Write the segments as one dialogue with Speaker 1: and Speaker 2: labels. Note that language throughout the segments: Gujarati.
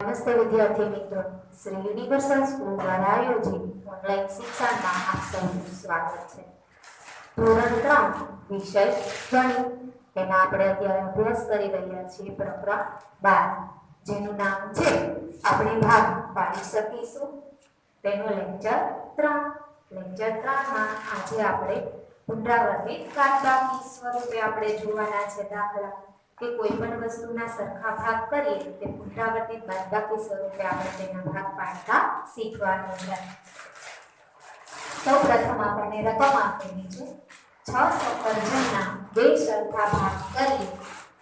Speaker 1: નમસ્તે વિદ્યાર્થી મિત્રો, શ્રી યુનિવર્સલ સ્કૂલ દ્વારા આયોજિત ઓનલાઈન શિક્ષણમાં આપ સૌનું સ્વાગત છે. ધોરણ 3 વિષય ગણિત, તેના આપણે અત્યારે અભ્યાસ કરી રહ્યા છીએ પ્રકરણ 12, જેનું નામ છે આપણે ભાગ પાડી શકીશું. તેનો લેક્ચર 3. લેક્ચર 3માં આજે આપણે પુનરાવર્તિત બાદબાકી સ્વરૂપે આપણે જોવાના છે દાખલા કે કોઈ પણ વસ્તુના સરખા ભાગ કરીએ તે પુનરાવર્તિત બાદબાકી સ્વરૂપે આપણે તેના ભાગ પાડતા શીખવાનું છે. સૌપ્રથમ આપણને રકમ આપેલી છે 6 સફરજનના 2 સરખા ભાગ કરીએ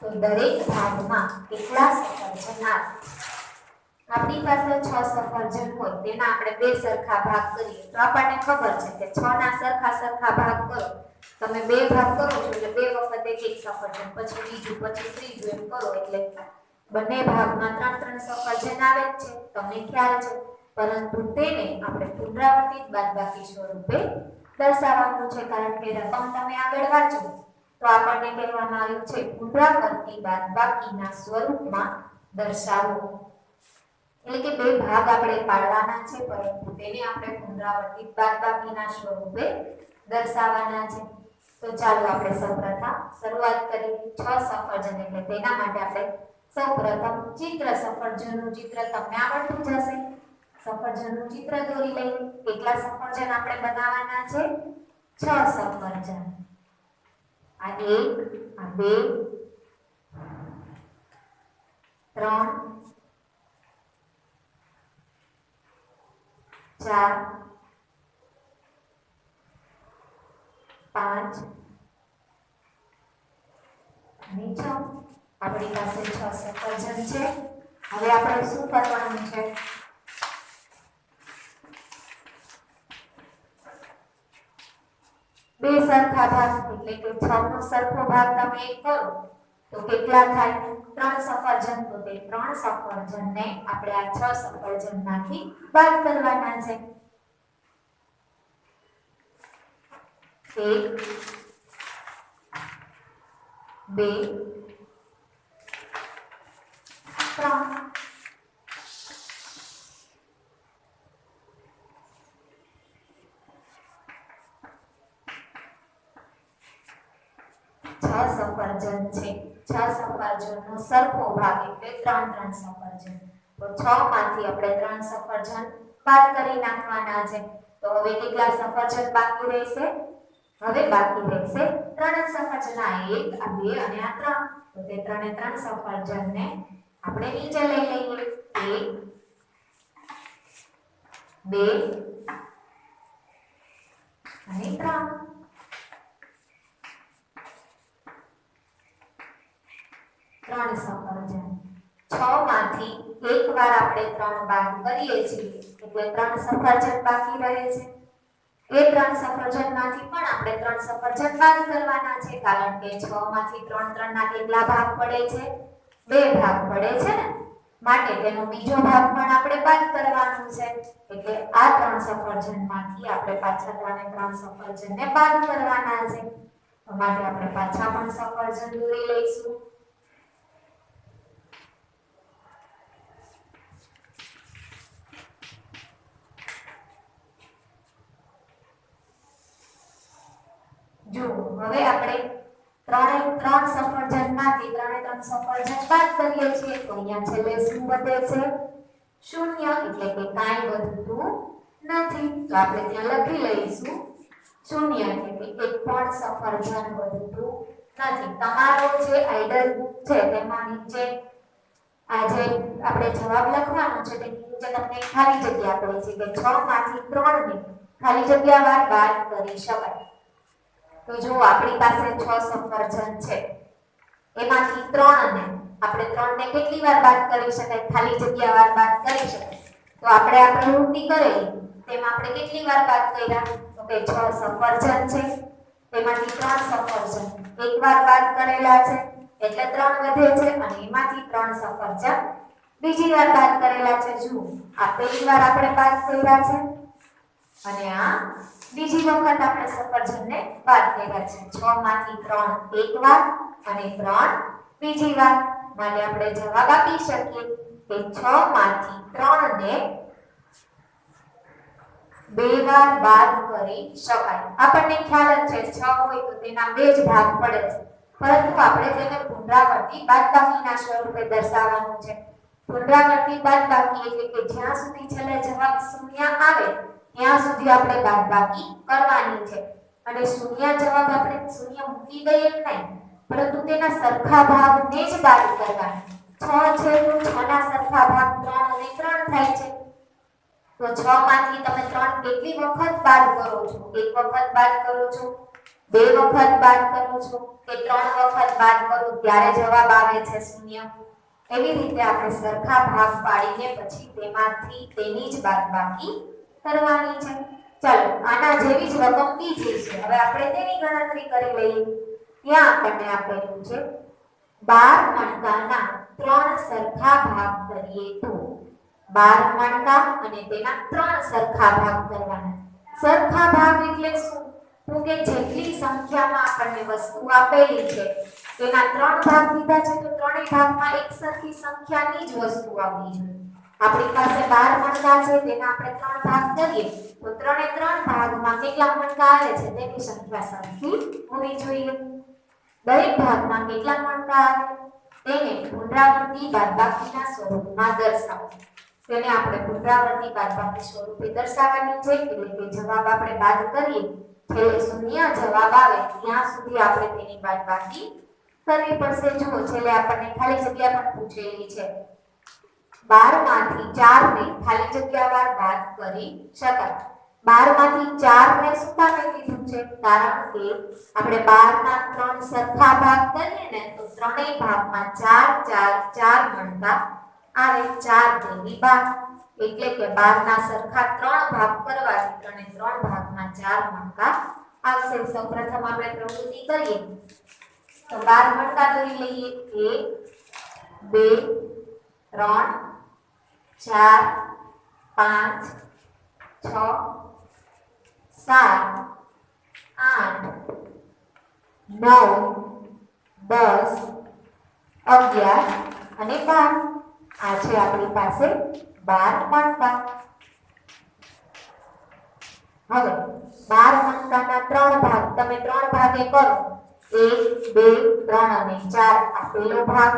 Speaker 1: તો દરેક ભાગમાં કેટલા સફરજન આવે. આપણી પાસે 6 સફરજન હોય તેના આપણે 2 સરખા ભાગ કરીએ તો આપણને ખબર છે કે 6 ના સરખા ભાગ કરો, તમે 2 ભાગ કરો છો એટલે 2 વખત એક સફરજન, પછી બીજું, પછી ત્રીજું એમ કરો એટલે બંને ભાગમાં 3 સફરજન આવે જ છે, તમને ખ્યાલ છે. પરંતુ તેને આપણે પુનરાવર્તિત બાદબાકી સ્વરૂપે દર્શાવવાનું છે, કારણ કે રકમ તમે આગળ વાંચો તો આપણને કહેવામાં આવ્યું છે પુનરાવર્તિત બાદબાકીના સ્વરૂપમાં દર્શાવો. એટલે કે 2 ભાગ આપણે પાડવાના છે, પરંતુ તેને આપણે પુનરાવર્તિત બાદબાકીના સ્વરૂપે દર્શાવવાના છે. તો ચાલો આપણે સૌપ્રથમ શરૂઆત કરીએ. 6 સફરજન એટલે તેના માટે આપણે સૌપ્રથમ સફરજનનું ચિત્ર તમને આવડતું જ હશે. સફરજનનું ચિત્ર દોરી લઈએ. કેટલા સફરજન આપણે બનાવવાના છે? 6 સફરજન. આ 1, આ 2, 3, 4, 5 અને 6. આપણી પાસે 6 સફરજન છે. હવે આપણે શું કરવાનું છે? બે સરખા ભાગ એટલે કે 6 નો સરખો ભાગ તમે એક કરો તો કેટલા થાય? 3 સફરજન. તો તે 3 સફરજનને આપણે આ 6 સફરજનમાંથી બાદ કરવાના છે. 1, 2, 3. સફરજન છે. 6 સફરજનનો સરખો ભાગ એટલે 3 સફરજન. તો 6 માંથી આપણે 3 સફરજન બાદ કરી નાખવાના છે. તો હવે કેટલા સફરજન બાકી રહેશે? હવે બાકી રહેશે 3 સફરજન. આ 1, આ 2 અને આ 3. તો તે 3 સફરજનને આપણે નીચે લઈ લઈએ. 1, 2 અને 3. 3 સફરજન. 6 માંથી એકવાર આપણે 3 બાદ કરીએ છીએ એટલે 3 સફરજન બાકી રહે છે. એ 3 સફરજનમાંથી પણ આપણે 3 સફરજન બાદ કરવાના છે, કારણ કે 6 માંથી 3 ના કેટલા ભાગ પડે છે? 2 ભાગ પડે છે ને, માટે તેનો બીજો ભાગ પણ આપણે બાદ કરવાનો છે. એટલે આ 3 સફરજનમાંથી આપણે પાછા 3 સફરજનને બાદ કરવાના છે. તો માટે આપણે પાછા પણ સફરજન દોરી લઈશું. જો હવે આપણે 3 સફરજનમાંથી 3 સફરજન બાદ કરીએ છીએ તો અહીંયા છેલ્લે શું વધે છે? 0, એટલે કે કાંઈ વધતું નથી. તો આપણે ત્યાં લખી લઈશું 0, એટલે કે એક પણ સફરજન વધતું નથી. તમારો જે આઈડલ બુક છે તેમાં નીચે આ જે આપણે જવાબ લખવાનો છે તે નીચે તમને ખાલી જગ્યા આપેલી છે કે 6 માંથી 3 ને ખાલી જગ્યાવાર બાદ કરી શકાય. તો જો આપણી પાસે 6 સફરજન છે, એમાંથી 3 ને આપણે 3 ને કેટલી વાર બાદ કરી શકાય? ખાલી જગ્યાવાર બાદ કરી શકાય. તો આપણે આ પ્રવૃત્તિ કરેલી તેમાં આપણે કેટલી વાર બાદ કર્યા? તો કે 6 સફરજન છે, તેમાંથી 3 સફરજન એકવાર બાદ કરેલા છે એટલે 3 વધે છે, અને એમાંથી 3 સફરજન બીજી વાર બાદ કરેલા છે. જો આ પહેલી વાર આપણે બાદ કર્યા છે અને આ બીજી વખત આપણે સફરજનને બાદ કર્યા છે. 6 માંથી 3 એકવાર અને 3 બીજી વાર. માટે આપણે જવાબ આપી શકીએ કે 6 માંથી 3 ને 2 વાર બાદ કરી શકાય। આપણને ખ્યાલ જ છે 6 હોય તો તેના 2 જ ભાગ પડે છે, પરંતુ આપણે તેને પુનરાવર્તી બાદબાકીના સ્વરૂપે દર્શાવવાનું છે। પુનરાવર્તી બાદબાકી એટલે કે જ્યાં સુધી છેલ્લે જવાબ શૂન્ય આવે ત્યાં સુધી આપણે બાદબાકી કરવાની છે, અને શૂન્ય જવાબ આપણે શૂન્ય મૂકી દઈએ નહીં, પરંતુ તેના સરખા ભાગને જ બાદ કરવાના। 6 છે તો 6 ના સરખા ભાગ 3 અને 3 થાય છે, તો 6 માંથી તમે 3 કેટલી વખત બાદ કરો છો? એક વખત બાદ કરો છો, બે વખત બાદ કરો છો કે 3 વખત બાદ કરો ત્યારે જવાબ આવે છે શૂન્ય? એવી રીતે આપણે સરખા ભાગ પાડીને પછી તેમાંથી તેની જ બાદબાકી કરવાની છે। ચાલો આના જેવી જ રકમ બીજી છે, હવે આપણે તેની ગણતરી કરી લઈએ। ત્યાં આપણને આપેલું છે 12 મણકાના 3 સરખા ભાગ કરીએ તો 12 મણકા અને તેના 3 સરખા ભાગ કરવાના। સરખા ભાગ એટલે શું? તો કે જેટલી સંખ્યામાં આપણને વસ્તુ આપેલી છે તેના 3 ભાગ દીધા છે તો ત્રણેય ભાગમાં એક સરખી સંખ્યાની જ વસ્તુ આવવી જોઈએ। આપણી પાસે 12 મણકા છે તેના આપણે 3 ભાગ કરીએ તો ત્રણે 3 ભાગમાં કેટલા મણકા આવે છે તેની સંખ્યા સરખી હોવી જોઈએ। દરેક ભાગમાં કેટલા મણકા આવે તેને પુનરાવર્તી બાદબાકીના સ્વરૂપમાં દર્શાવો। તેને આપણે પુનરાવર્તી બાદબાકી સ્વરૂપે દર્શાવવાની છે, એટલે કે જવાબ આપણે બાદ કરીએ છેલ્લે શૂન્ય જવાબ આવે ત્યાં સુધી આપણે તેની બાદબાકી કરવી પડશે। જુઓ છેલ્લે આપણને ખાલી જગ્યા પણ પૂછેલી છે, 12 માંથી 4 ને ખાલી જગ્યા વાર બાદ કરી શકાય। 12 માંથી 4 ને શું કામે કીધું છે? કારણ કે આપણે 12 ના 3 સરખા ભાગ કરીએ ને તો ત્રણેય ભાગમાં 4 4 4 મણકા આવે, 4 તેની 12, એટલે કે 12 ના સરખા 3 ભાગ કરવાથી ત્રણે 3 ભાગમાં 4 મણકા આવશે। સૌપ્રથમ આપણે પ્રવૃત્તિ કરીએ તો 12 મણકા દોરી લઈએ। 1 2 3 4 5 6 7 8 9 10 11 અને 12 આ છે આપણી પાસે 12 મણકા। હવે 12 મણકાના 3 ભાગ તમે 3 ભાગે કરો, 1 2 3 અને 4 આ પહેલો ભાગ,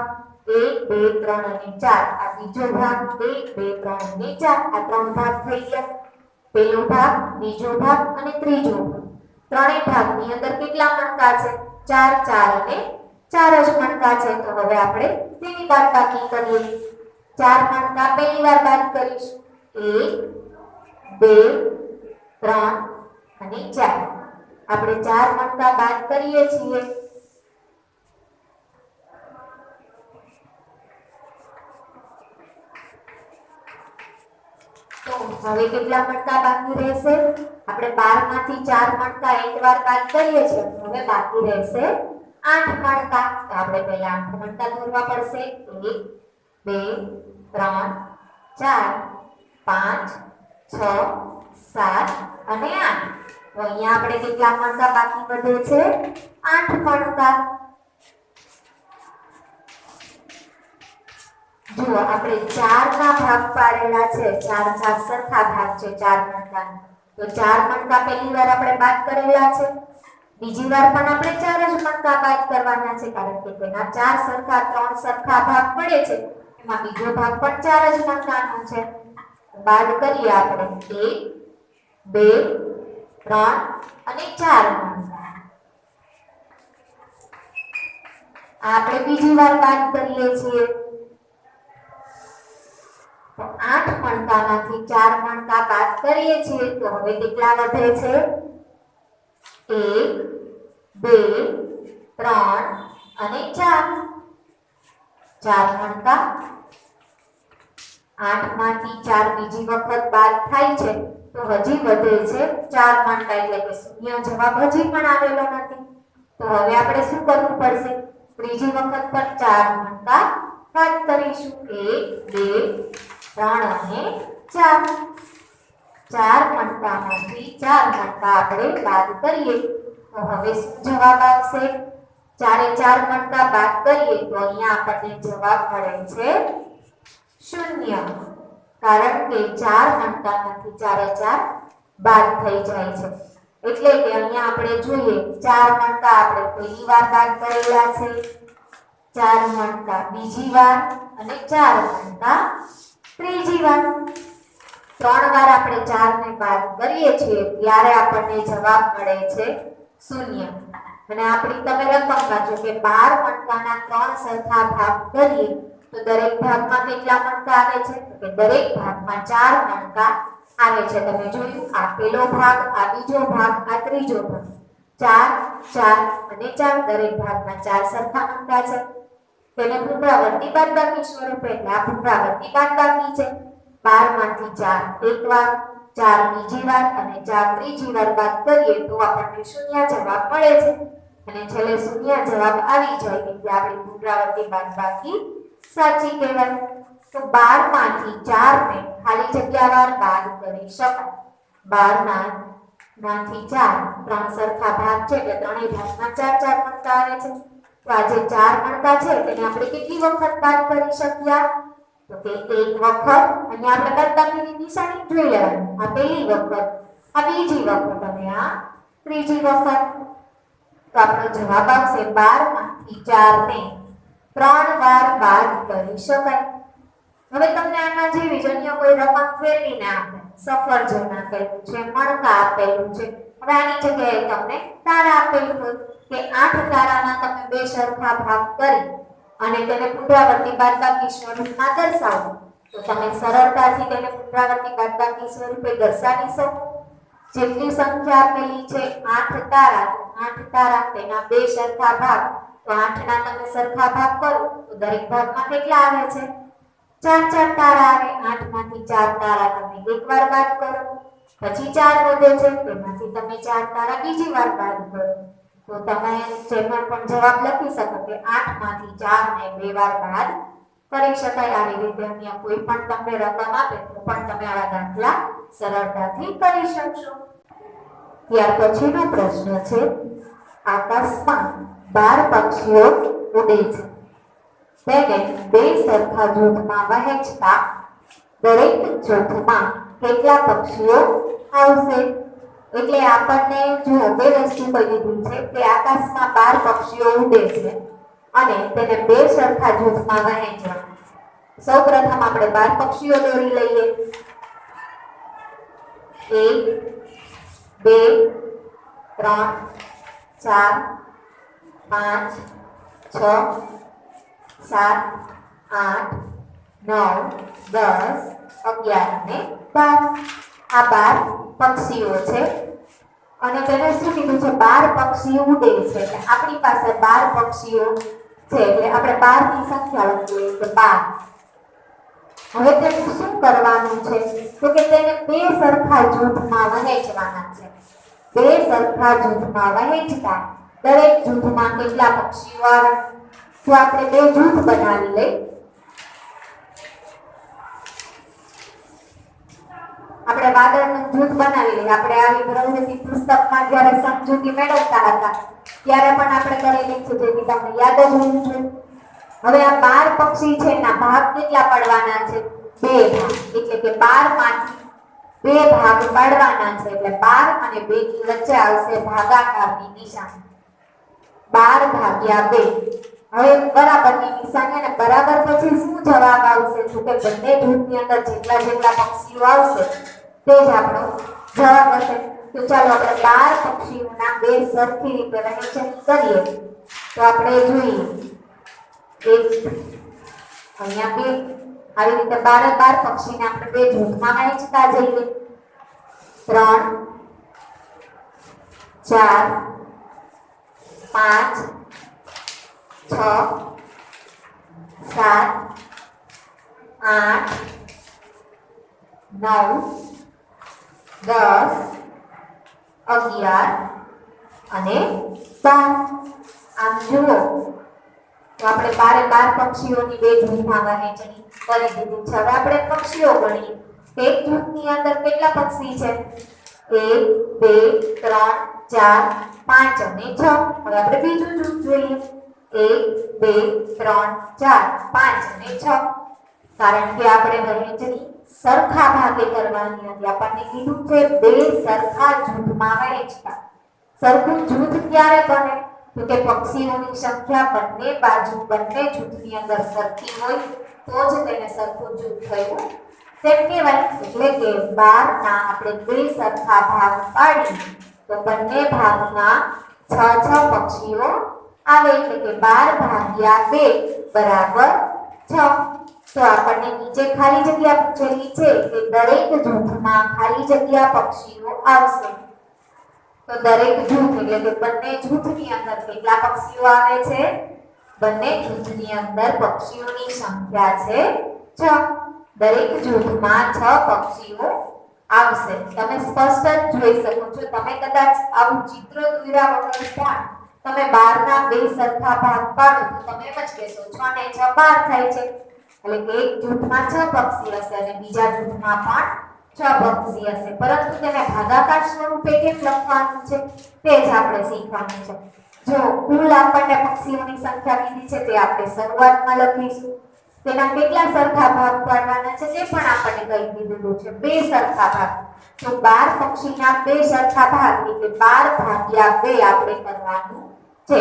Speaker 1: 1 2 3 અને 4 આ બીજો ભાગ, 1 2 3 અને 4 આ 3 ભાગ થઈ ગયા। પહેલો ભાગ, બીજો ભાગ અને ત્રીજો ભાગ, ત્રણેય ભાગની અંદર કેટલા મણકા છે? 4 4 અને 4 જ મણકા છે। તો હવે આપણે તેની બાદબાકી કરીએ। 4 મણકા પહેલી વાર બાદ કરીશું, 1 2 3 અને 4 આપણે 4 મણકા બાદ કરીએ છીએ। તો હવે કેટલા મણકા બાકી રહેશે? આપણે 12 માંથી 4 મણકા એકવાર બાદ કરીએ છીએ, હવે બાકી રહેશે 8 મણકા। તો આપણે પહેલા 8 મણકા દોરવા પડશે, 1 2 3 4 5 6 7 અને 8। તો અહીંયા આપણે કેટલા મણકા બાકી વધે છે? 8 મણકા। જુઓ આપણે 4 ના ભાગ પાડેલા છે, 4 4 સરખા ભાગ છે 4 મણકાના, તો 4 મણકા પહેલી વાર આપણે બાદ કરેલા છે, બીજી વાર પણ આપણે 4 જ મણકા બાદ કરવાના છે, કારણ કે તેના 4 સરખા 3 સરખા ભાગ પડે છે, એમાં બીજો ભાગ પણ 4 જ મણકાનો છે। બાદ કરીએ આપણે 1 2 3 અને 4 મણકા। આપણે બીજી વાર બાદ કરીએ છીએ તો 8 મણકામાંથી 4 મણકા બાદ કરીએ છીએ તો હવે કેટલા વધે છે? 1 2 3 અને 4 4 મણકા। 8 માંથી 4 બીજી વખત બાદ થાય છે તો હજી વધે છે 4 મણકા, એટલે કે શૂન્ય જવાબ હજી પણ આવેલો નથી। તો હવે આપણે શું કરવું પડશે? ત્રીજી વખત પર 4 મણકા બાદ કરીશું, 1 2 3 અને 4 4 મણકામાંથી 4 મણકા આપણે બાદ કરીએ તો હવે શું જવાબ આવશે? 4 એ 4 મણકા બાદ કરીએ તો અહીંયા આપણને જવાબ મળે છે શૂન્ય, કારણ કે 4 મણકામાંથી 4 એ 4 બાદ થઈ જાય છે. એટલે કે અહીંયા આપણે જોઈએ 4 મણકા આપણે પહેલી વાર બાદ કરેલા છે, 4 મણકા બીજી વાર અને 4 મણકા ત્રીજી વાર. 3 વાર આપણે 4 ને બાદ કરીએ છીએ ત્યારે આપણને જવાબ મળે છે 0. અને આપણી તમે રકમ વાંચો કે 12 મણકાના 3 સરખા ભાગ કરીએ તો દરેક ભાગમાં કેટલા મણકા આવે છે? તો કે દરેક ભાગમાં 4 મણકા આવે છે. તમે જોયું આ પહેલો ભાગ, આ બીજો ભાગ, આ ત્રીજો ભાગ. 4 4 અને 4 દરેક ભાગમાં 4 સરખા મણકા છે. તેને પુનરાવર્તી બાદબાકી સ્વરૂપે એટલે આ પુનરાવર્તી બાદબાકી છે. 12 માંથી 4 એક વાર, 4 બીજી વાર અને 4 ત્રીજી વાર બાદ કરીએ તો આપણને શૂન્ય જવાબ મળે છે. અને છેલ્લે શૂન્ય જવાબ આવી જાય એટલે આપણી પુનરાવર્તી બાદબાકી સાચી કહેવાય. તો 12 માંથી 4 ને ખાલી જગ્યા વાર બાદ કરી શકાય. 12 માંથી 4 ત્રણ સરખા ભાગ છે એટલે ત્રણેય ભાગમાં 4 4 મણકા આવે છે. તો આ જે 4 મણકા છે તેને આપણે કેટલી વખત બાદ કરી શક્યા? તો કે એક વખત. અહીંયા આપણે બાદબાકીની નિશાની જોઈ લેવાની. આ પહેલી વખત, આ બીજી વખત અને આ ત્રીજી વખત. તો આપણો જવાબ આવશે 12 માંથી 4 ને 3 વાર બાદ કરી શકાય. હવે તમને આના જેવી જ અન્ય કોઈ રકમ ફેરવીને આપે, સફરજન આપેલું છે, મણકા આપેલું છે. હવે આની જગ્યાએ તમને તારા આપેલું હોય કે 8 તારાના તમે બે સરખા ભાગ કરી અને તેને પુનરાવર્તી બાદબાકી સ્વરૂપમાં દર્શાવો તો તમે સરળતાથી તેને પુનરાવર્તી બાદબાકી સ્વરૂપે દર્શાવી શકો. જેટલી સંખ્યા આપેલી છે 8 તારા, 8 તારા તેના બે સરખા ભાગ, તો 8 ના તમે સરખા ભાગ કરો તો દરેક ભાગમાં કેટલા આવે છે? 4 4 તારા આવે. 8 માંથી 4 તારા તમે એક વાર બાદ કરો, પછી 4 વધે છે તેમાંથી તમે 4 તારા બીજી વાર બાદ કરો. તો તમે જેમાં પણ જવાબ લખી શકો કે 8 માંથી 4 ને બે વાર બાદ કરી શકાય. આવી રીતે અન્ય કોઈ પણ તમને રકમ આપે તો પણ તમે આવા દાખલા સરળતાથી કરી શકશો. ત્યાર પછીનો પ્રશ્ન છે, આકાશમાં 12 પક્ષીઓ ઉડે છે. તેને બે સરખા જૂથમાં વહેંચતા દરેક જૂથમાં કેટલા પક્ષીઓ આવશે? એટલે આપણને જો બે વસ્તુ કહી દીધી છે કે આકાશમાં 12 પક્ષીઓ ઉડે છે અને તેને બે સરખા જૂથમાં વહેંચવા. સૌપ્રથમ આપણે 12 પક્ષીઓ દોરી લઈએ. 1 2 3 4 5 6 7 8 9 10 11 અને 12. આ 12 પક્ષીઓ છે અને તેને શું કીધું છે? 12 પક્ષીઓ ઉડે છે. એટલે આપણી પાસે 12 પક્ષીઓ છે એટલે આપણે 12 ની સંખ્યા લખીએ કે 12. હવે તેને શું કરવાનું છે? તો કે તેને બે સરખા જૂથમાં વહેંચવાના છે. બે સરખા જૂથમાં વહેંચતા દરેક જૂથમાં કેટલા પક્ષીઓ આવે? તો આપણે બે જૂથ બનાવી લઈએ. આપણે વાદળનું જૂથ બનાવી લઈએ. આપણે આવી પ્રવૃત્તિ પુસ્તકમાં જ્યારે સમજૂતી મેળવતા હતા ત્યારે પણ આપણે કરેલી છે, જેથી તમને યાદ જ હોવું જોઈએ. હવે આ 12 પક્ષી છે એના ભાગ કેટલા પાડવાના છે? બે ભાગ. એટલે કે 12 માંથી બે ભાગ પાડવાના છે. એટલે 12 અને 2 ની વચ્ચે આવશે ભાગાકારની નિશાની. 12 ભાગ્યા 2. હવે બરાબરની નિશાની અને બરાબર પછી શું જવાબ આવશે? તો કે બંને જૂથની અંદર જેટલા જેટલા પક્ષીઓ આવશે તે જ આપણો જવાબ હશે. તો ચાલો આપણે 12 પક્ષીઓના બે સરખી રીતે વહેંચણી કરીએ. તો આપણે જોઈએ 1 અહીંયા 2. આવી રીતે 12 પક્ષીને આપણે બે જૂથમાં વહેંચતા જઈએ. 3 4 5 6 7 8 9 10 11 અને 12. આમ જુઓ તો આપણે 12 પક્ષીઓની બે જૂથમાં વહેંચણી કરી દીધી છે. હવે આપણે પક્ષીઓ ગણીએ. એક જૂથની અંદર કેટલા પક્ષી છે? 1 2 3 4 5 અને 6. હવે આપણે બીજું જૂથ જોઈએ. 1 2 3 4 5 અને 6. કારણ કે આપણે વહેંચણી સરખા ભાગે કરવાની હતી. આપણને કીધું છે બે સરખા જૂથમાં વહેંચતા. સરખું જૂથ ક્યારે બને? તો કે પક્ષીઓની સંખ્યા બંને બાજુ બંને જૂથની અંદર સરખી હોય તો જ તેને સરખું જૂથ થયું તેમ કહેવાય. એટલે કે 12 ના આપણે બે સરખા ભાગ પાડી તો બંને ભાગમાં 6 પક્ષીઓ આવે. એટલે કે 12 ભાગ્યા 2 બરાબર 6. તો આપણને નીચે ખાલી જગ્યા પૂછેલી છે કે દરેક જૂથમાં ખાલી જગ્યા પક્ષીઓ આવશે. તો દરેક જૂથ એટલે કે બંને જૂથની અંદર કેટલા પક્ષીઓ આવે છે? બંને જૂથની અંદર પક્ષીઓની સંખ્યા છે 6. દરેક જૂથમાં 6 પક્ષીઓ આવશે. તમે સ્પષ્ટ જ જોઈ શકો છો. તમે કદાચ આવું ચિત્ર દોર્યા વગર પણ તમે 12 ના બે સરખા ભાગ પાડો તો તમે એમ જ કહેશો 6 ને 6 12 થાય છે. એટલે કે એક જૂથમાં 6 પક્ષી હશે અને બીજા જૂથમાં પણ 6 પક્ષી હશે. પરંતુ તેને ભાગાકાર સ્વરૂપે કેમ લખવાનું છે તે જ આપણે શીખવાનું છે. જો કુલ આપણને પક્ષીઓની સંખ્યા કીધી છે તે આપણે શરૂઆતમાં લખીશું. તેના કેટલા સરખા ભાગ પાડવાના છે તે પણ આપણને કહી દીધું છે. બે સરખા ભાગ. તો 12 પક્ષીના બે સરખા ભાગ એટલે 12 ભાગ્યા 2 આપણે કરવાનું છે.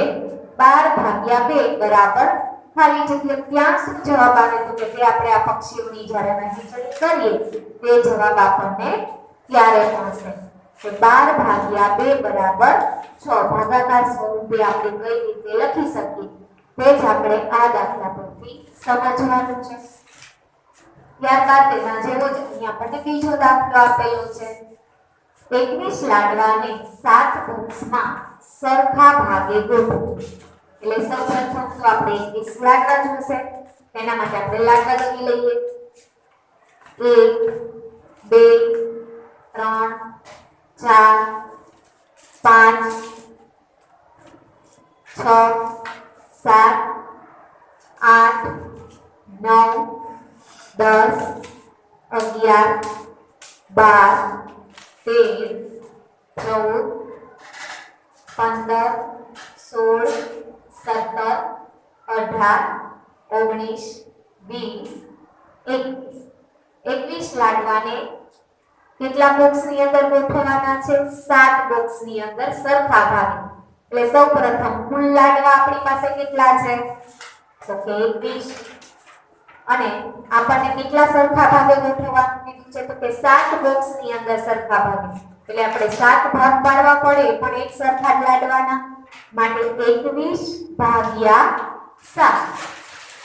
Speaker 1: 12 ભાગ્યા 2 બરાબર ખાલી જગ્યા. ત્યાં શું જવાબ આવે તો કે આપણે આ પક્ષીઓની જ્યારે વહેંચણી કરીએ તે જવાબ આપણને ત્યારે મળશે. તો 12 ભાગ્યા 2 બરાબર 6. ભાગાકાર સ્વરૂપે આપણે કઈ રીતે લખી શકીએ તે જ આપણે આ દાખલા પરથી સમજવાનું છે. ત્યારબાદ તેના જેવો જ અહીં આપણને બીજો દાખલો આપેલો છે. 21 લાડવાને 7 બોક્સમાં સરખા ભાગે ગોઠવો. એટલે સૌપ્રથમ તો આપણે 21 લાડવા જોશે. તેના માટે આપણે લાડવા ગણી લઈએ. 1 2 3 4 5 6 7 8 9 10 11 12 13 14 15 16 17 18 19 20 21. 21 લાડવાને કેટલા બોક્સની અંદર ગોઠવવાના છે? 7 બોક્સની અંદર સરખા ભાગે. એટલે સૌપ્રથમ કુલ લાડવા આપણી પાસે કેટલા છે? તો કે 21. અને આપણને કેટલા સરખા ભાગે ગોઠવવાનું કીધું છે? તો કે 7 બોક્સની અંદર સરખા ભાગે. એટલે આપણે 7 ભાગ પાડવા પડે પણ એક સરખા જ લાડવાના. માટે 21 ભાગ્યા 7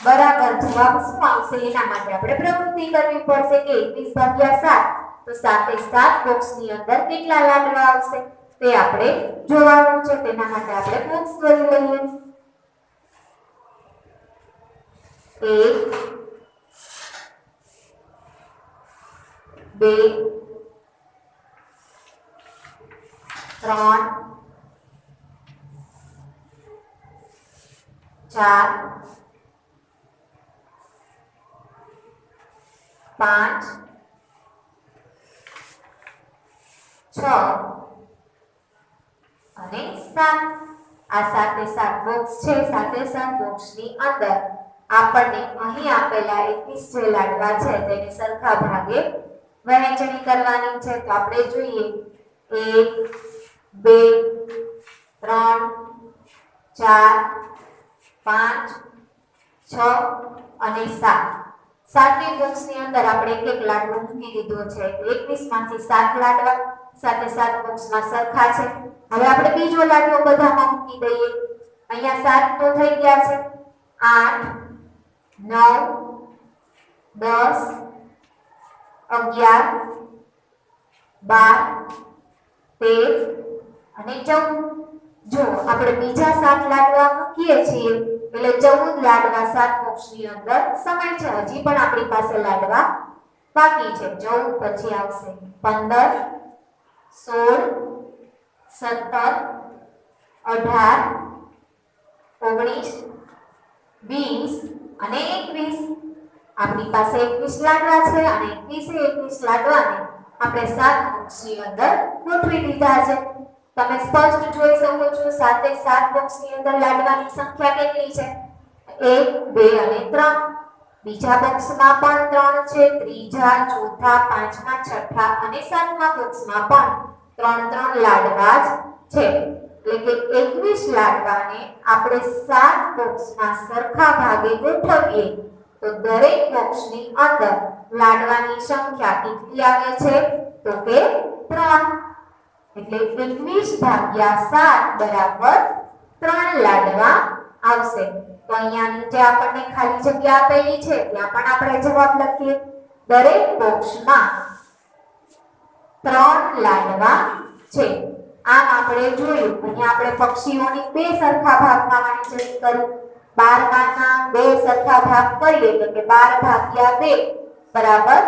Speaker 1: બરાબર જવાબ શું આવશે? એના માટે આપણે પ્રવૃત્તિ કરવી પડશે કે 21 ભાગ્યા 7 તો 7 એ 7 બોક્સની અંદર કેટલા લાડવા આવશે તે આપણે જોવાનું છે. તેના માટે આપણે બોક્સ દોરી લઈએ. 1 2 3 4 5 6 અને 7. આ 7 એ 7 બોક્સ છે. 7 એ 7 બોક્સની અંદર આપણને અહીં આપેલા 21 જે લાડવા છે તેને સરખા ભાગે વહેંચણી કરવાની છે. તો આપણે જોઈએ 1 2 3 4 5 6 અને 7. 7મી બોક્સની અંદર આપણે એક એક લાડવો મૂકી દીધો છે. 21 માંથી 7 લાડવા 7 એ 7 બોક્સમાં સરખા છે. હવે આપણે બીજો લાડવો બધામાં મૂકી દઈએ. અહીંયા 7 તો થઈ ગયા છે. 8 9 10 11 12 13 અને 14. જો આપણે બીજા 7 લાડવા મૂકીએ છીએ એટલે 14 લાડવા 7 બોક્સની અંદર સમાય છે. હજી પણ આપણી પાસે લાડવા બાકી છે. 14 પછી આવશે 15 16 17 18 19 20 અને 21. આપણી પાસે 21 લાડવા છે અને 21 લાડવાને આપણે 7 બોક્સની અંદર ગોઠવી દીધા છે. તમે સ્પષ્ટ જોઈ શકો છો 7 એ 7 બોક્સની અંદર લાડવાની સંખ્યા કેટલી છે? 1 2 અને 3. બીજા બોક્સમાં પણ 3 છે, ત્રીજા, ચોથા, પાંચમા, છઠ્ઠા અને સાતમા બોક્સમાં પણ 3 લાડવા જ છે. એટલે કે 21 લાડવાને આપણે 7 બોક્સમાં સરખા ભાગે ગોઠવીએ તો દરેક બોક્સની અંદર લાડવાની સંખ્યા કેટલી આવે છે? તો કે 3. એટલે 21 ભાગ્યા 7 બરાબર 3 લાડવા આવશે. તો અહીંયા નીચે આપણને ખાલી જગ્યા આપેલી છે ત્યાં પણ આપણે જવાબ લખીએ. દરેક બોક્સમાં 3 લાડવા છે. આમ આપણે જોયું અહીંયા આપણે પક્ષીઓની બે સરખા ભાગમાં વહેંચણી કરી. 12 બે સરખા ભાગ કરીએ એટલે કે 12 ભાગ્યા 2 બરાબર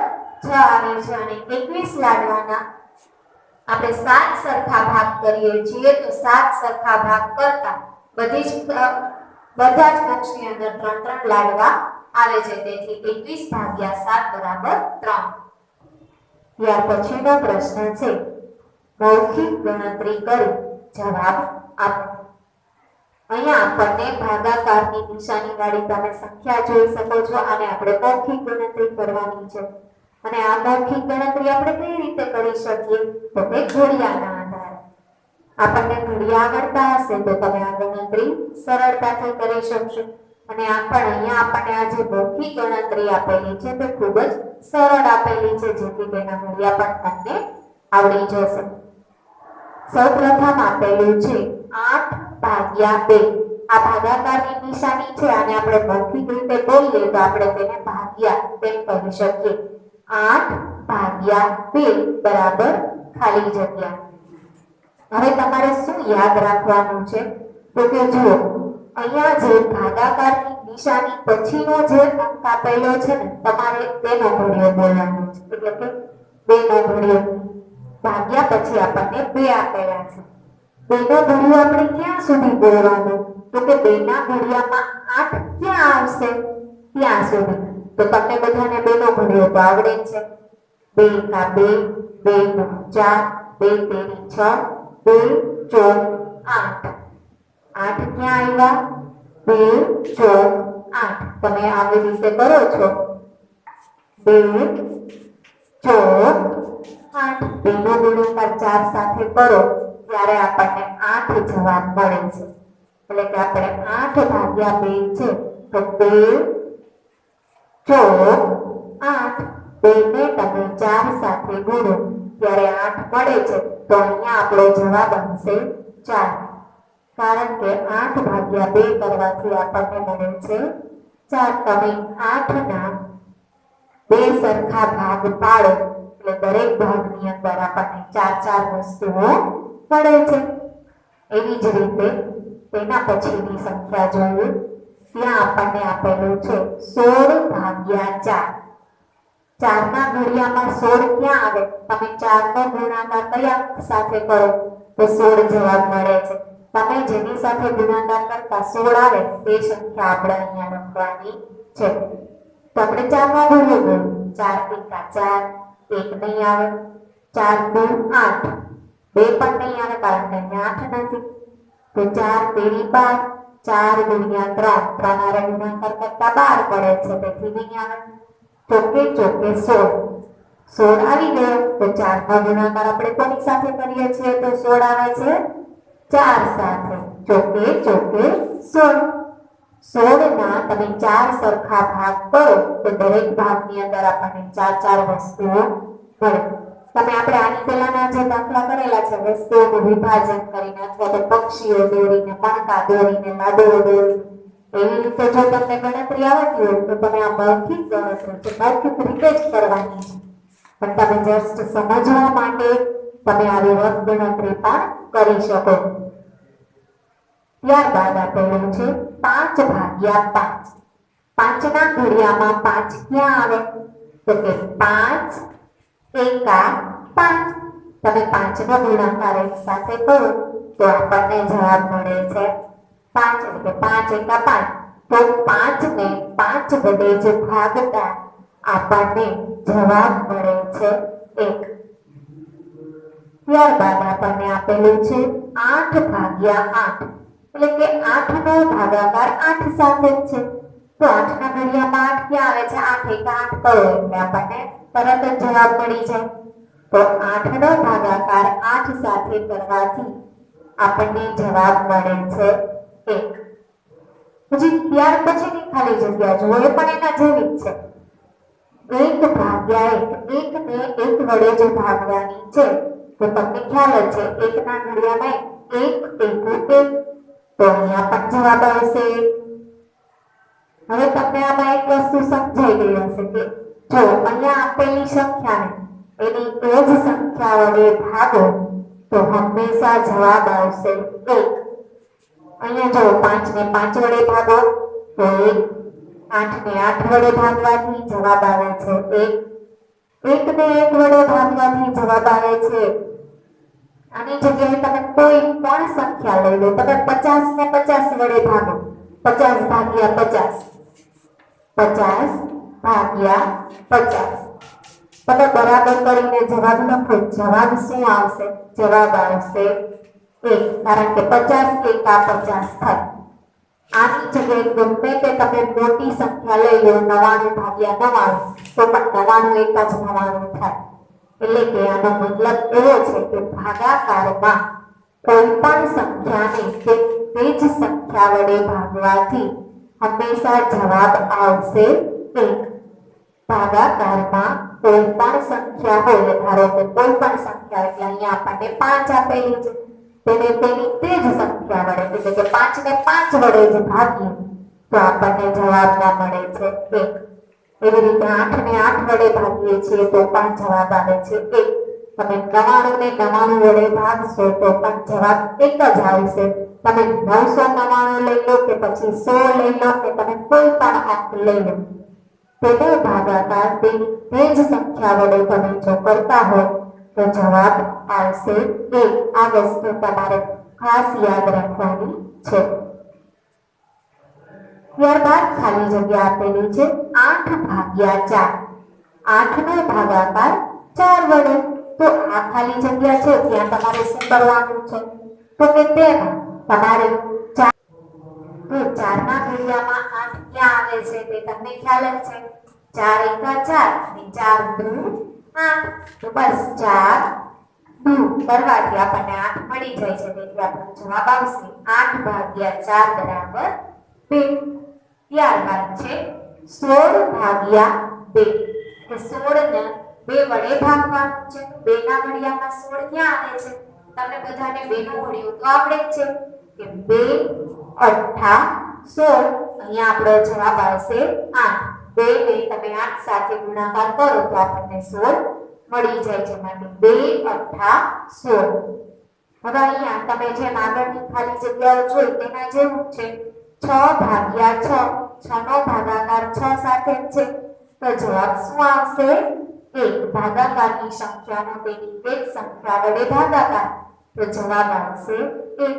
Speaker 1: 6 આવે છે અને 21 લાડવાના આપણે 7 સરખા ભાગ કરીએ છીએ તો 7 સરખા ભાગ કરતા બધા જ બોક્સની અંદર 3 લાડવા આવે છે. તેથી 21 ભાગ્યા 7 બરાબર 3. ત્યાર પછીનો પ્રશ્ન છે મૌખિક ગણતરી કરી જવાબ આપો. અહીંયા આપણને ભાગાકારની નિશાની વાળી તમે સંખ્યા જોઈ શકો છો અને આપણે મૌખિક ગણતરી કરવાની છે. અને આ મૌખિક ગણતરી આપણે કઈ રીતે કરી શકીએ? તો કે ઘડિયાના આધારે. આપણને ઘડિયા આવડતા હશે તો તમે આ ગણતરી સરળતાથી કરી શકશો. અને આ પણ અહીંયા આપણને આ જે મૌખિક ગણતરી આપેલી છે તે ખૂબ જ સરળ આપેલી છે જેથી તેના ઘડિયા પણ તમને આવડી જશે. સૌપ્રથમ આપેલું છે 8 ભાગ્યા 2. આ ભાગાકારની નિશાની છે આને આપણે મૌખિક રીતે બોલીએ તો આપણે તેને ભાગ્યા તેમ કહી શકીએ. 8 ભાગ્યા 2 બરાબર ખાલી જગ્યા. હવે તમારે શું યાદ રાખવાનું છે? તો કે જુઓ અહીંયા જે ભાગાકારની નિશાની પછીનો જે અંક આપેલો છે ને તમારે તેનો ઘડિયો બોલવાનો છે. એટલે કે 2 નો ઘડિયો ભાગ્યા પછી આપણને 2 આપેલા છે. 2 નો ઘડિયો આપણે ક્યાં સુધી બોલવાનો? તો કે 2 ના ઘડિયામાં 8 ક્યાં આવશે? ત્યાં સુધી. તો તમને બધાને 2 નો ઘડિયો તો આવડે જ છે. 2 કા 2, 2 નો 4, 2 તેરી 6, 2 ચોક 8. 8 ક્યાં આવ્યા? 2 ચોક 8. તમે આવી રીતે કરો છો. 2 ચોક 8. 2 નો ગુણાકાર 4 સાથે કરો ત્યારે આપણને 8 જવાબ મળે છે. એટલે કે આપણે 8 ભાગ્યા 2 છે તો 2 ચોક 8. 2 ને તમે 4 સાથે ગુણો ત્યારે 8 મળે છે. તો અહીંયા આપણો જવાબ આવશે 4. કારણ કે 8 ભાગ્યા 2 કરવાથી આપણને મળે છે 4. તમે 8 ના 2 સરખા ભાગ પાડો એટલે દરેક ભાગની અંદર આપણને 4 વસ્તુઓ મળે છે. એવી જ રીતે તેના પછીની સંખ્યા જોઈએ ત્યાં આપણને આપેલું છે 16 ભાગ્યા 4. 4 ના ઘડિયામાં 16 ક્યાં આવે? તમે 4 નો ગુણાકાર કયા સાથે કરો તો 16 જવાબ મળે છે. તમે જેની સાથે ગુણાકાર કરતા 16 આવે તે સંખ્યા આપણે અહીંયા લખવાની છે. તો આપણે 4 નો ઘડિયો 4 એકા 4, 1 નહીં આવે. 4 દુ 8, 2 પણ નહીં આવે કારણ કે અહીંયા 8 નથી. તો 4 તેરી 12, 4 ગુણ્યા 3, 3 હારે ગુણાકાર કરતા 12 પડે છે તેથી નહીં આવે. ચોકે ચોકે 16 આવી ગયો. તો 4 નો ગુણાકાર આપણે કોની સાથે કરીએ છીએ તો 16 આવે છે 4 સાથે. ચોકે ચોકે 16. 16 ના તમે 4 સરખા ભાગ કરો તો દરેક ભાગની અંદર આપણને 4 વસ્તુઓ મળે. તમે આપણે આની પહેલાના જે દાખલા કરેલા છે વસ્તુઓનું વિભાજન કરીને અથવા તો પક્ષીઓ દોરીને, મણકા દોરીને, લાડુઓ દોરીને એવી રીતે જો તમને ગણતરી આવડતી હોય તો તમે આ મૌખિક ગણતરી છે મૌખિક રીતે જ કરવાની છે. પણ તમે જસ્ટ સમજવા માટે તમે આવી રફ ગણતરી પણ કરી શકો. ત્યારબાદ આપેલું છે 5 ભાગ્યા 5. 5 ના ઘડિયામાં 5 ક્યાં આવે? તો કે 5 એકા 5. તમે 5 નો ગુણાકાર એક સાથે કરો તો આપણને જવાબ મળે છે 5. એટલે 5 એકા 5. તો 5 ને 5 વડે જ ભાગતા આપણને જવાબ મળે છે 1. ત્યારબાદ આપણને આપેલું છે 8 ભાગ્યા 8. એટલે કે 8 નો ભાગાકાર 8 સાથે જ છે. તો તો 8 ના ઘડિયામાં 8 ક્યાં આવે છે? 8 એક 8 કરો એટલે આપણને તરત જ જવાબ મળી જાય. તો 8 નો ભાગાકાર 8 સાથે કરવાથી આપણને જવાબ મળે છે 1. પછી ત્યાર પછીની ખાલી જગ્યા જુઓ, એ પણ એના જેવી જ છે. 1 ભાગ્યા 1, 1 ને 1 વડે જે ભાગવાની છે તો તમને ખ્યાલ જ છે 1 ના ઘડિયામાં 1 1 તો અહીંયા પણ જવાબ આવશે 1. હવે તમને આમાં એક વસ્તુ સમજાઈ ગઈ હશે કે જો અહીંયા આપેલી સંખ્યાને એની એ જ સંખ્યા વડે ભાગો તો હંમેશા જવાબ આવશે 1. અહીંયા જો 5 ને 5 વડે ભાગો તો 1. 8 ને 8 વડે ભાગવાથી જવાબ આવે છે 1. 1 ને 1 વડે ભાગવાથી જવાબ આવે છે. આની જગ્યાએ તમે કોઈ પણ સંખ્યા લઈ લો. તમે 50 ને 50 વડે ભાગો. 50 ભાગ્યા 50. 50 ભાગ્યા 50. તમે બરાબર કરીને જવાબ લખો. જવાબ શું આવશે? જવાબ આવશે 1. કારણ કે 50 એકા 50 થાય. આની જગ્યાએ ગમે તે તમે મોટી સંખ્યા લઈ લો 99 ભાગ્યા 99 તો પણ 99 એકા જ 99 થાય. એટલે કે આનો મતલબ એવો છે કે ભાગાકારમાં કોઈ પણ સંખ્યાને તે જ સંખ્યા વડે ભાગવાથી હંમેશા જવાબ આવશે 1. ભાગાકારમાં કોઈ પણ સંખ્યા હોય, ધારો કે કોઈ પણ સંખ્યા એટલે અહીંયા આપણને 5 આપેલી છે, તેને તેની તે જ સંખ્યા વડે એટલે કે 5 ને 5 વડે જ ભાગીએ તો આપણને જવાબમાં મળે છે 1. એવી રીતે 8 ને 8 વડે ભાગીએ છીએ તો પણ જવાબ આવે છે 1. તમે 99 ને 99 વડે ભાગશો તો પણ જવાબ 1 જ આવશે. તમે 999 લઈ લો કે પછી 100 લઈ લો કે તમે કોઈ પણ અંક લઈ લો, તેનો ભાગાકાર તે જ સંખ્યા વડે તમે જો કરતા હો તો જવાબ આવશે 1. આ વસ્તુ તમારે ખાસ યાદ રાખવાની છે. ત્યારબાદ ખાલી જગ્યા આપેલી છે 8 ભાગ્યા 4. 8 નો ભાગાકાર 4 વડે. તો આ ખાલી જગ્યા છે ત્યાં તમારે શું કરવાનું છે? તો કે તેમાં તમારે 4 તો 4 ના ઘડિયામાં 8 ક્યાં આવે છે તે તમને ખ્યાલ જ છે. 4 એકા 4 અને 4 દુ 8. તો બસ 4 દુ કરવાથી આપણને 8 મળી જાય છે. તેથી આપણો જવાબ આવશે 8 ભાગ્યા 4 બરાબર 2. ત્યારબાદ છે 16 ભાગ્યા 2. કે 16 ને 2 વડે ભાગવાનું છે. 2 ના ઘડિયામાં 16 ક્યાં આવે છે? તમને બધાને 2 નો ઘડિયો તો આવડે જ છે કે 2 અઠ્ઠા 16. અહીંયા આપણો જવાબ આવશે 8. 2 ને તમે 8 સાથે ગુણાકાર કરો તો આપણને 16 મળી જાય છે. માટે 2 અઠ્ઠા 16. હવે અહીંયા તમે જેમ આગળની ખાલી જગ્યાઓ જોઈ તેના જેવું છે 6 ભાગ્યા 6. 6 નો ભાગાકાર 6 સાથે જ છે તો જવાબ શું આવશે? 1. ભાગાકારની સંખ્યાનો તેની તે જ સંખ્યા વડે ભાગાકાર તો જવાબ આવશે 1.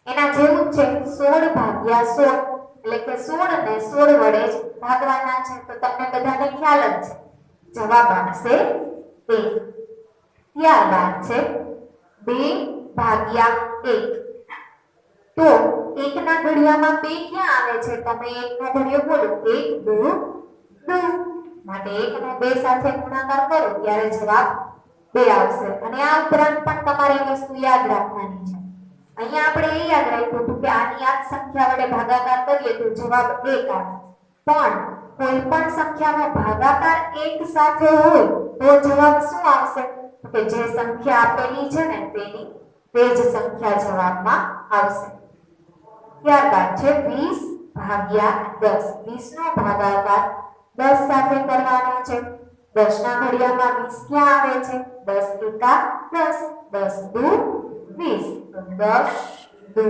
Speaker 1: એના જેવું જ છે 16 ભાગ્યા 16. એટલે કે 16 ને 16 વડે જ ભાગવાના છે. તો તમને બધાને ખ્યાલ જ છે જવાબ આવશે 1. ત્યારબાદ છે 2 ભાગ્યા 1. તો 1 ના ઘડિયામાં 2 ક્યાં આવે છે? તમે 1 નો ઘડિયો બોલો 1 2 2. માટે 1 નો 2 સાથે ગુણાકાર કરો ત્યારે જવાબ 2 આવશે. અને આ ઉપરાંત પણ તમારે વસ્તુ યાદ રાખવાની છે. અહીંયા આપણે એ યાદ રાખ્યું હતું કે આની આ સંખ્યા વડે ભાગાકાર કરીએ તો જવાબ 1 આવે. પણ કોઈ પણ સંખ્યાનો ભાગાકાર 1 સાથે હોય તો જવાબ શું આવશે? કે જે સંખ્યા આપેલી છે ને તેની તે જ સંખ્યા જવાબમાં આવશે. ત્યારબાદ છે 20 ભાગ્યા 10. 20 નો ભાગાકાર 10 સાથે કરવાનો છે. 10 ના ઘડિયામાં 20 ક્યાં આવે છે? 10 એકા 10. 10 દુ 20. તો 10 દુ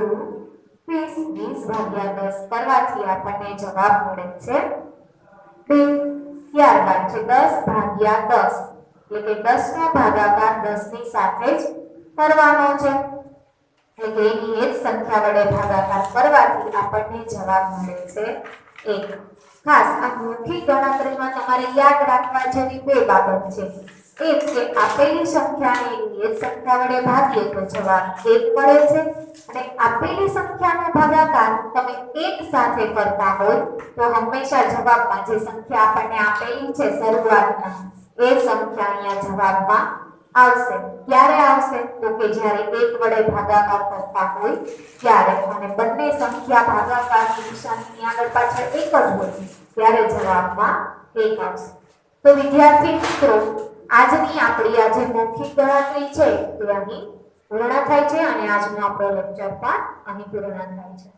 Speaker 1: 20. 20 ભાગ્યા 10 કરવાથી આપણને જવાબ મળે છે 2. ત્યારબાદ છે 10 ભાગ્યા 10. એટલે કે 10 નો ભાગાકાર 10 ની સાથે જ કરવાનો છે. એટલે કે એની એ જ સંખ્યા વડે ભાગાકાર કરવાથી આપણને જવાબ મળે છે 1. ખાસ આ મોટી ગણતરીમાં તમારે યાદ રાખવા જેવી બે બાબત છે. એક કે આપેલી સંખ્યાને નિયત સંખ્યા વડે ભાગીએ તો જવાબ 1 મળે છે અને આપેલી સંખ્યાનો ભાગાકાર તમે 1 સાથે કરતા હોય તો હંમેશા જવાબમાં જે સંખ્યા આપણને આપેલી છે શરૂઆતમાં એ સંખ્યા અહીંયા જવાબમાં આવશે. ક્યારે આવશે તો કે જ્યારે 1 વડે ભાગાકાર કરતા હોય ત્યારે, અને બંને સંખ્યા ભાગાકારની નિશાનીની આગળ પાછળ 1 જ હોય ત્યારે જવાબમાં 1 આવશે. તો વિદ્યાર્થી મિત્રો, આજની આપણી આ જે મૌખિક ગણતરી છે તે અહીં પૂર્ણ થાય છે અને આજનો આપણો લેક્ચર પણ અહીં પૂર્ણ થાય છે.